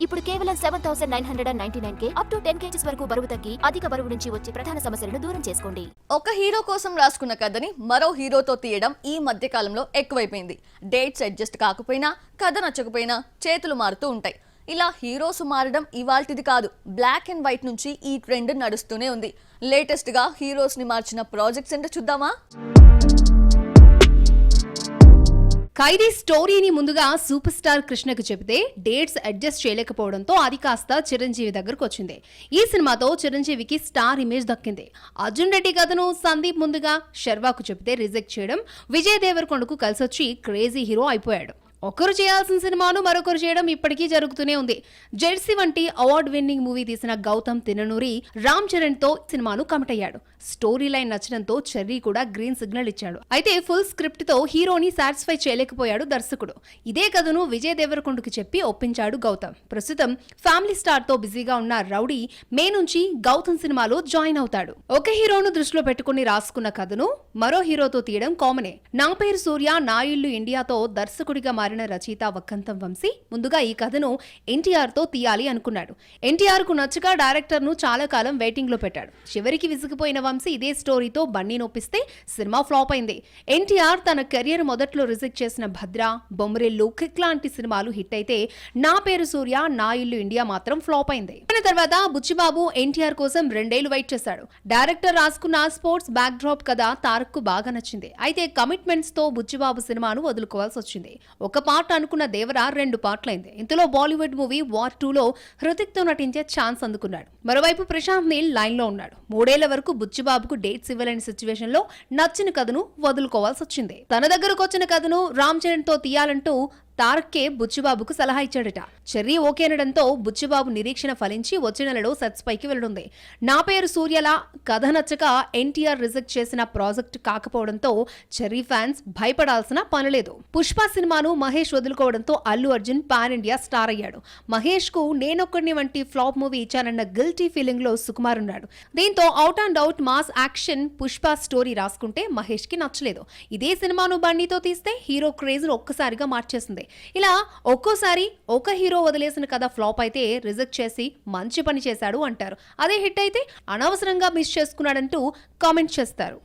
ఇప్పుడు కేవలం 7,999 up to 10 kgs వరకు బరువు తగ్గి అధిక బరువు నుంచి వచ్చే ప్రధాన సమస్యలను దూరం చేసుకోండి. ఒక హీరో కోసం రాసుకున్న కథని మరో హీరోతో తీయడం ఈ మధ్య కాలంలో ఎక్కువైపోయింది. డేట్స్ అడ్జస్ట్ కాకపోయినా, కథ నచ్చకపోయినా చేతులు మారుతూ ఉంటాయి. ఇలా హీరోస్ మారడం ఇవాల్టిది కాదు. బ్లాక్ అండ్ వైట్ నుంచి ఈ ట్రెండ్ నడుస్తూనే ఉంది. లేటెస్ట్ గా హీరోస్ ని మార్చిన ప్రాజెక్ట్స్ ఏంటో చూద్దామా? ఖైదీ స్టోరీని ముందుగా సూపర్ స్టార్ కృష్ణకు చెబితే డేట్స్ అడ్జస్ట్ చేయలేకపోవడంతో అది కాస్త చిరంజీవి దగ్గరకు వచ్చింది. ఈ సినిమాతో చిరంజీవికి స్టార్ ఇమేజ్ దక్కింది. అర్జున్ రెడ్డి కథను సందీప్ ముందుగా శర్వాకు చెబితే రిజెక్ట్ చేయడం, విజయ్ దేవరకొండకు కలిసొచ్చి క్రేజీ హీరో అయిపోయాడు. ఒకరు చేయాల్సిన సినిమాను మరొకరు చేయడం ఇప్పటికీ జరుగుతూనే ఉంది. జెర్సీ వంటి అవార్డ్ విన్నింగ్ మూవీ తీసిన గౌతమ్ తిన్ననూరి రామ్ చరణ్ తో సినిమాను కమిట్ అయ్యాడు. స్టోరీ లైన్ నచ్చడంతో చెర్రీ కూడా గ్రీన్ సిగ్నల్ ఇచ్చాడు. అయితే ఫుల్ స్క్రిప్ట్ తో హీరోని సాటిస్ఫై చేయలేకపోయాడు దర్శకుడు. ఇదే కథను విజయ్ దేవరకొండకు చెప్పి ఒప్పించాడు గౌతమ్. ప్రస్తుతం ఫ్యామిలీ స్టార్ తో బిజీగా ఉన్న రౌడీ మే నుంచి గౌతమ్ సినిమాలో జాయిన్ అవుతాడు. ఒక హీరోను దృష్టిలో పెట్టుకుని రాసుకున్న కథను మరో హీరోతో తీయడం కామనే. నా పేరు సూర్య, నా ఇల్లు ఇండియాతో దర్శకుడిగా మారిన రచయిత వక్కంతం వంశీ ముందుగా ఈ కథను ఎన్టీఆర్ తో తీయాలి అనుకున్నాడు. ఎన్టీఆర్ కు నచ్చక డైరెక్టర్ ను చాలా కాలం వెయిటింగ్ లో పెట్టాడు. చివరికి విసిగిపోయిన వంశీ ఇదే స్టోరీతో బన్నీ నొప్పిస్తే సినిమా ఫ్లాప్ అయింది. ఎన్టీఆర్ తన కెరియర్ మొదట్లో రిజెక్ట్ చేసిన భద్ర, బొమ్మరిల్లు, కిక్ లాంటి సినిమాలు హిట్ అయితే నా పేరు సూర్య, నా ఇల్లు ఇండియా మాత్రం ఫ్లాప్ అయింది. తర్వాత బుచ్చిబాబు ఎన్టీఆర్ కోసం 2 ఏళ్లు వెయిట్ చేశాడు. డైరెక్టర్ రాసుకున్న స్పోర్ట్స్ బ్యాక్ డ్రాప్ కథ తారక్ కు బాగా నచ్చింది. అయితే కమిట్మెంట్స్ తో బుచ్చిబాబు సినిమాను వదులుకోవాల్సి వచ్చింది. ఒక పార్ట్ అనుకున్న దేవర 2 పార్ట్లైంది. ఇందులో బాలీవుడ్ మూవీ వార్ 2లో హృతిక్ తో నటించే ఛాన్స్ అందుకున్నాడు. మరోవైపు ప్రశాంత్ నీల్ లైన్ లో ఉన్నాడు. 3 ఏళ్ల వరకు బుచ్చిబాబుకు డేట్స్ ఇవ్వలేని సిచ్యువేషన్ లో నచ్చిన కథను వదులుకోవాల్సి వచ్చింది. తన దగ్గరకు వచ్చిన కథను రామ్ చరణ్ తో తీయాలంటూ తారక్కే బుచ్చిబాబుకు సలహా ఇచ్చాడట. చెర్రీ ఓకేనడంతో బుచ్చిబాబు నిరీక్షణ ఫలించి వచ్చే నెలలో సెట్స్ పైకి వెళ్తుంది. నా పేరు సూర్యలా కథ నచ్చక ఎన్టీఆర్ రిజెక్ట్ చేసిన ప్రాజెక్ట్ కాకపోవడంతో చెర్రీ ఫ్యాన్స్ భయపడాల్సిన పనిలేదు. పుష్ప సినిమాను మహేష్ వదులుకోవడంతో Allu Arjun pan India star అయ్యాడు. మహేష్ కు నేనొక్కడిని వంటి ఫ్లాప్ మూవీ ఇచ్చానన్న గిల్టీ ఫీలింగ్ లో సుకుమార్ ఉన్నాడు. దీంతో out and out mass action Pushpa story రాసుకుంటే మహేష్ కి నచ్చలేదు. ఇదే సినిమాను బండితో తీస్తే హీరో క్రేజ్ ఒక్కసారిగా మార్చేసింది. ఇలా ఒక్కోసారి ఒక హీరో వదిలేసిన కథ ఫ్లాప్ అయితే రిజెక్ట్ చేసి మంచి పని చేశాడు అంటారు. అదే హిట్ అయితే అనవసరంగా మిస్ చేసుకున్నాడంటూ కామెంట్ చేస్తారు.